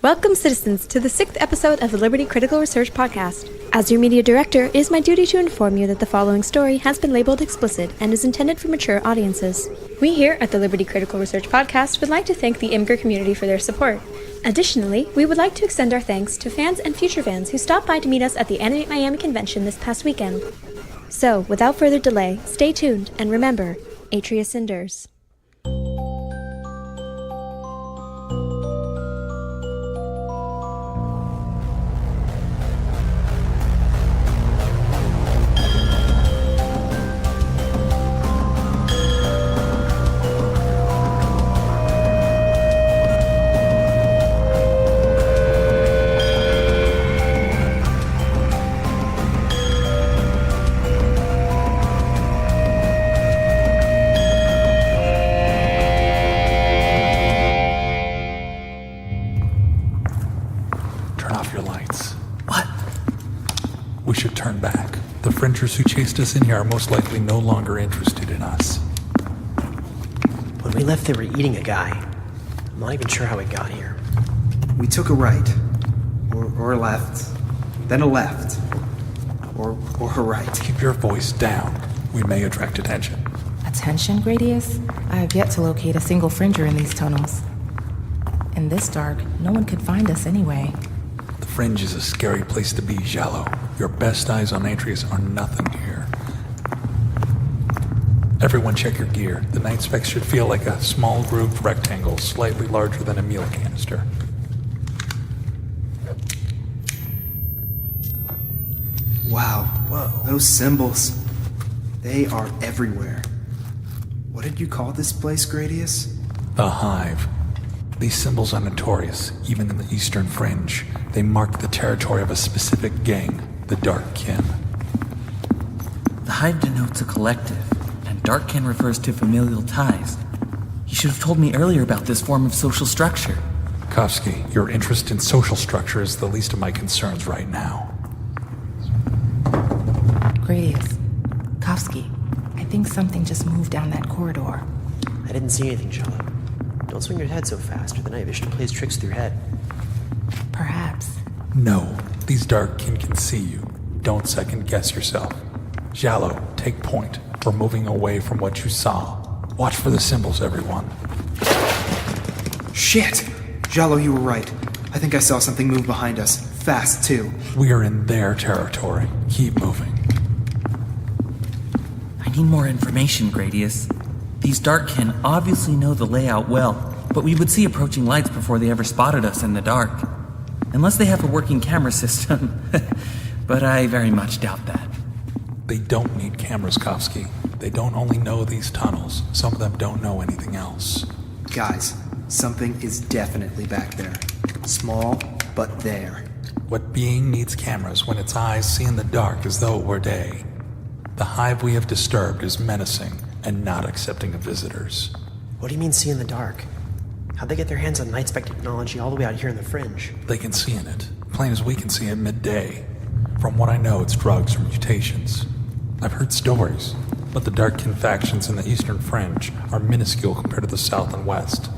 Welcome, citizens, to the 6th episode of the Liberty Critical Research Podcast. As your media director, it is my duty to inform you that the following story has been labeled explicit and is intended for mature audiences. We here at the Liberty Critical Research Podcast would like to thank the Imgur community for their support. Additionally, we would like to extend our thanks to fans and future fans who stopped by to meet us at the Animate Miami convention this past weekend. So, without further delay, stay tuned and remember, Atreus endures. Who chased us in here are most likely no longer interested in us. When we left, they were eating a guy. I'm not even sure how we got here. We took a right, or a left, then a left, or a right. Keep your voice down. We may attract attention. Attention, Gradius? I have yet to locate a single fringer in these tunnels. In this dark, no one could find us anyway. The fringe is a scary place to be, Jalloh. Your best eyes on Atreus are nothing here. Everyone check your gear. The night specs should feel like a small grooved rectangle, slightly larger than a meal canister. Wow. Whoa. Those symbols. They are everywhere. What did you call this place, Gradius? The Hive. These symbols are notorious, even in the Eastern Fringe. They mark the territory of a specific gang. The Dark Kin. The Hive denotes a collective, and Dark Kin refers to familial ties. You should have told me earlier about this form of social structure. Kovski, your interest in social structure is the least of my concerns right now. Gradius, Kovski, I think something just moved down that corridor. I didn't see anything, Jalloh. Don't swing your head so fast, or the night vision plays tricks with your head. Perhaps. No, these Dark Kin can see you. Don't second guess yourself. Jalloh, take point. We're moving away from what you saw. Watch for the symbols, everyone. Shit! Jalloh, you were right. I think I saw something move behind us. Fast, too. We are in their territory. Keep moving. I need more information, Gradius. These Dark Kin obviously know the layout well, but we would see approaching lights before they ever spotted us in the dark. Unless they have a working camera system. But I very much doubt that. They don't need cameras, Kovski. They don't only know these tunnels. Some of them don't know anything else. Guys, something is definitely back there. Small, but there. What being needs cameras when its eyes see in the dark as though it were day? The Hive we have disturbed is menacing and not accepting of visitors. What do you mean see in the dark? How'd they get their hands on night spec technology all the way out here in the Fringe? They can see in it, plain as we can see it midday. From what I know, it's drugs or mutations. I've heard stories, but the Dark Kin factions in the Eastern Fringe are minuscule compared to the South and West.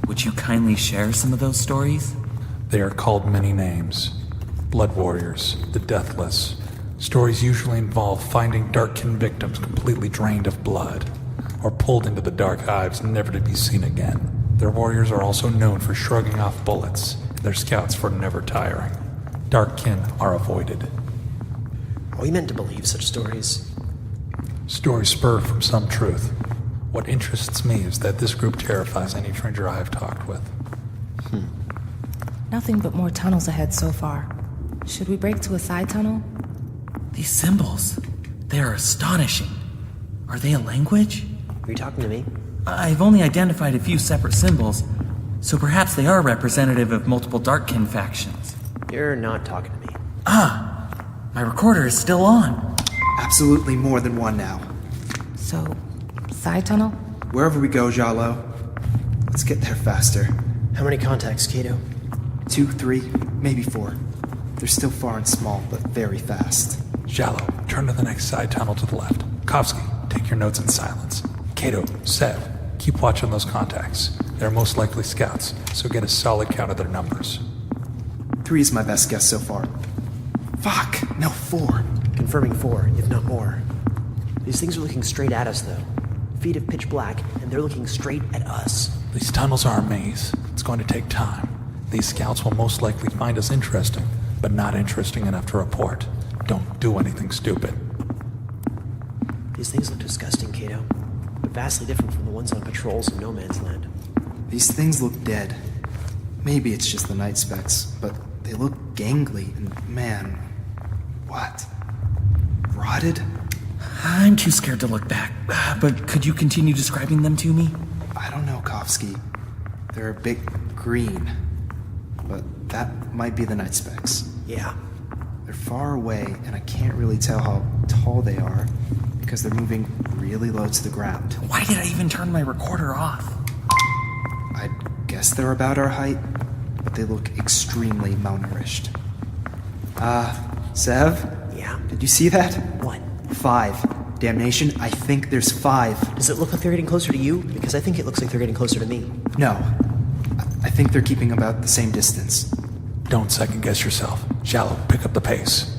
Would you kindly share some of those stories? They are called many names. Blood Warriors, the Deathless. Stories usually involve finding Dark Kin victims completely drained of blood, or pulled into the Dark Hives never to be seen again. Their warriors are also known for shrugging off bullets, their scouts for never tiring. Dark Kin are avoided. Are we meant to believe such stories? Stories spur from some truth. What interests me is that this group terrifies any Fringer I have talked with. Nothing but more tunnels ahead so far. Should we break to a side tunnel? These symbols, they are astonishing. Are they a language? Are you talking to me? I've only identified a few separate symbols, so perhaps they are representative of multiple Dark Kin factions. You're not talking to me. My recorder is still on. Absolutely more than one now. So, side tunnel? Wherever we go, Jalloh, let's get there faster. How many contacts, Cato? 2, 3, maybe 4. They're still far and small, but very fast. Jalloh, turn to the next side tunnel to the left. Kovski, take your notes in silence. Cato, Sev, keep watch on those contacts. They're most likely scouts, so get a solid count of their numbers. 3 is my best guess so far. Fuck! No, 4. Confirming 4, if not more. These things are looking straight at us, though. Feet of pitch black, and they're looking straight at us. These tunnels are a maze. It's going to take time. These scouts will most likely find us interesting, but not interesting enough to report. Don't do anything stupid. These things look disgusting, Cato, but vastly different from the ones on patrols in No Man's Land. These things look dead. Maybe it's just the night specs, but they look gangly and, man... What? Rotted? I'm too scared to look back, but could you continue describing them to me? I don't know, Kovski. They're a bit green, but that might be the night specs. Yeah. They're far away, and I can't really tell how tall they are because they're moving really low to the ground. Why did I even turn my recorder off? I guess they're about our height, but they look extremely malnourished. Sev? Yeah? Did you see that? What? 5. Damnation, I think there's 5. Does it look like they're getting closer to you? Because I think it looks like they're getting closer to me. No. I think they're keeping about the same distance. Don't second guess yourself. Jalloh, pick up the pace.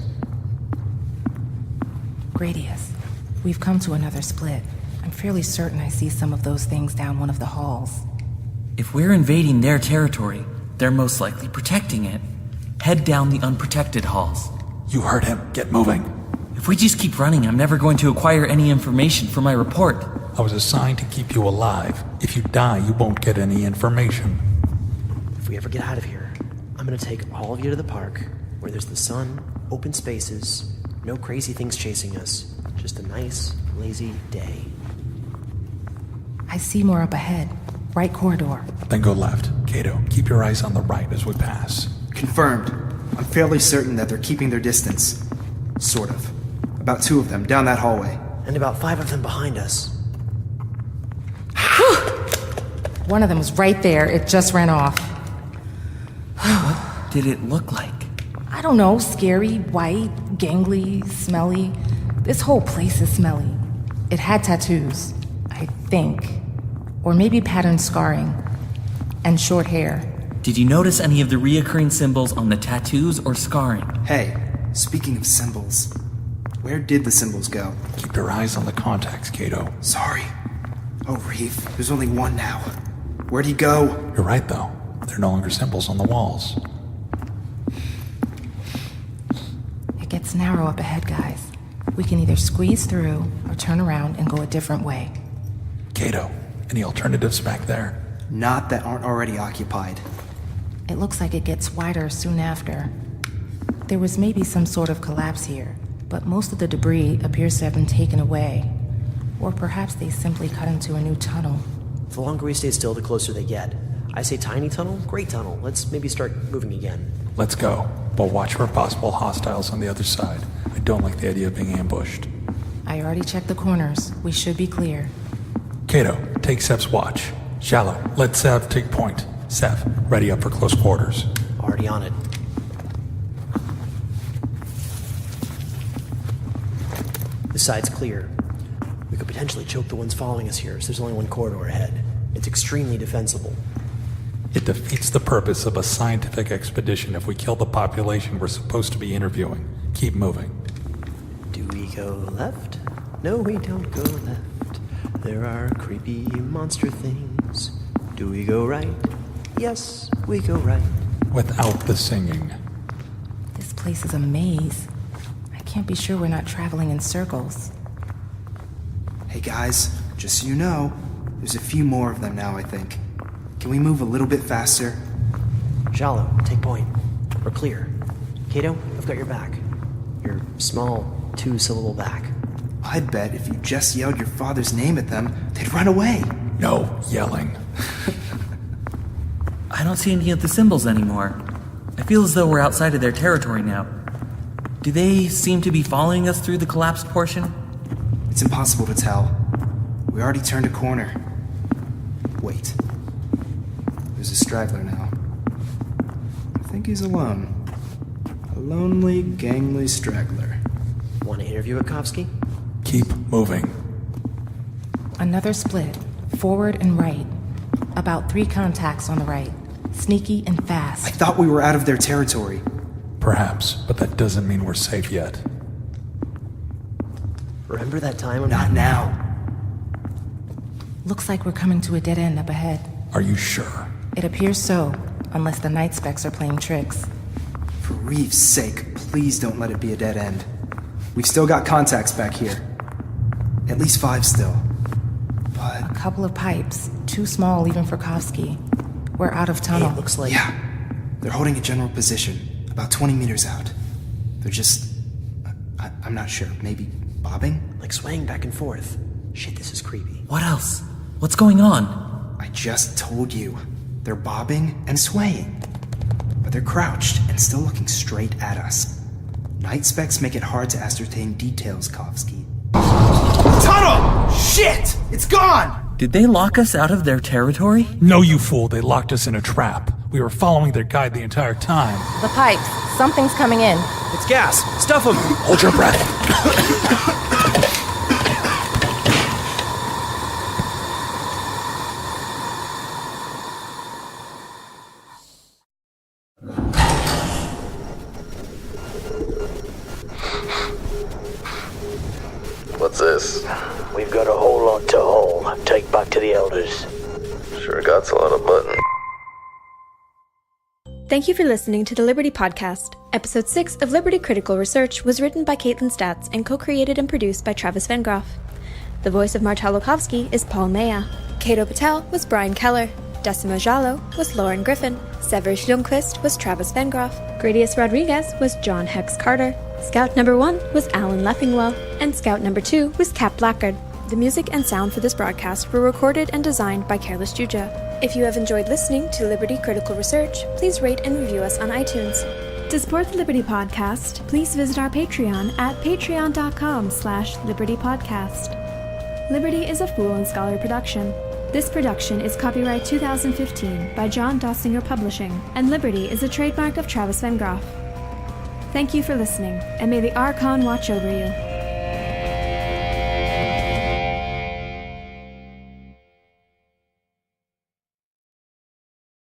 Gradius, we've come to another split. I'm fairly certain I see some of those things down one of the halls. If we're invading their territory, they're most likely protecting it. Head down the unprotected halls. You heard him. Get moving. If we just keep running, I'm never going to acquire any information for my report. I was assigned to keep you alive. If you die, you won't get any information. If we ever get out of here, I'm gonna take all of you to the park, where there's the sun, open spaces, no crazy things chasing us. Just a nice, lazy day. I see more up ahead. Right corridor. Then go left. Cato, keep your eyes on the right as we pass. Confirmed. I'm fairly certain that they're keeping their distance. Sort of. About 2 of them down that hallway. And about 5 of them behind us. One of them was right there. It just ran off. What did it look like? I don't know. Scary, white, gangly, smelly. This whole place is smelly. It had tattoos, I think. Or maybe patterned scarring. And short hair. Did you notice any of the reoccurring symbols on the tattoos or scarring? Hey, speaking of symbols, where did the symbols go? Keep your eyes on the contacts, Cato. Sorry. Oh, Reeve, there's only one now. Where'd he go? You're right, though. They're no longer symbols on the walls. It gets narrow up ahead, guys. We can either squeeze through or turn around and go a different way. Cato, any alternatives back there? Not that aren't already occupied. It looks like it gets wider soon after. There was maybe some sort of collapse here, but most of the debris appears to have been taken away. Or perhaps they simply cut into a new tunnel. The longer we stay still, the closer they get. I say tiny tunnel, great tunnel. Let's maybe start moving again. Let's go, but watch for possible hostiles on the other side. I don't like the idea of being ambushed. I already checked the corners. We should be clear. Cato, take Sev's watch. Jalloh, let Sev take point. Sev, ready up for close quarters. Already on it. This side's clear. We could potentially choke the ones following us here, so there's only one corridor ahead. It's extremely defensible. It defeats the purpose of a scientific expedition if we kill the population we're supposed to be interviewing. Keep moving. Do we go left? No, we don't go left. There are creepy monster things. Do we go right? Yes, we go right. Without the singing. This place is a maze. I can't be sure we're not traveling in circles. Hey guys, just so you know, there's a few more of them now, I think. Can we move a little bit faster? Jalloh, take point. We're clear. Cato, I've got your back. Your small, 2-syllable back. I'd bet if you just yelled your father's name at them, they'd run away. No yelling. I don't see any of the symbols anymore. I feel as though we're outside of their territory now. Do they seem to be following us through the collapsed portion? It's impossible to tell. We already turned a corner. Wait. There's a straggler now. I think he's alone. A lonely, gangly straggler. Want to interview at Kovski? Keep moving. Another split. Forward and right. About 3 contacts on the right. Sneaky and I fast. thought we were out of their territory. Perhaps, but that doesn't mean we're safe yet. Remember that time when... Not now. Looks like we're coming to a dead end up ahead. Are you sure? It appears so, unless the night specs are playing tricks. For Reeve's sake, please don't let it be a dead end. We've still got contacts back here. At least 5 still. But... A couple of pipes, too small even for Kovski. We're out of Hey, tunnel. it looks like... Yeah. They're holding a general position, about 20 meters out. They're just... I'm not sure. Maybe bobbing? like swaying back and forth. Shit, this is creepy. What else? What's going on? I just told you. They're bobbing and swaying. But they're crouched and still looking straight at us. Night specs make it hard to ascertain details, Kovski. Tunnel! Shit! It's gone! Did they lock us out of their territory? No, you fool. They locked us in a trap. We were following their guide the entire time. The pipes. Something's coming in. It's gas! Stuff them! Hold your breath. What's this? We've got a whole lot to haul. Take back to the elders. Sure got a lot of buttons. Thank you for listening to the Liberty Podcast. Episode 6 of Liberty Critical Research was written by Statz and co-created and produced by Travis Vengroff. The voice of Martollow is Paul Mella. Cato Patel was Bryan Keller. Decima Jalloh was Lauren Griffin. Severous Ljqvist was Travis Vengroff. Gradius Rodriguez was John Hex Carter. Scout number 1 was Alan Leffingwell. And Scout number 2 was Cap Blackard. The music and sound for this broadcast were recorded and designed by Careless Juja. If you have enjoyed listening to Liberty Critical Research, please rate and review us on iTunes. To support the Liberty Podcast, please visit our Patreon at patreon.com/libertypodcast. Liberty is a Fool and Scholar production. This production is copyright 2015 by John Dossinger Publishing, and Liberty is a trademark of Travis Vengroff. Thank you for listening, and may the Archon watch over you.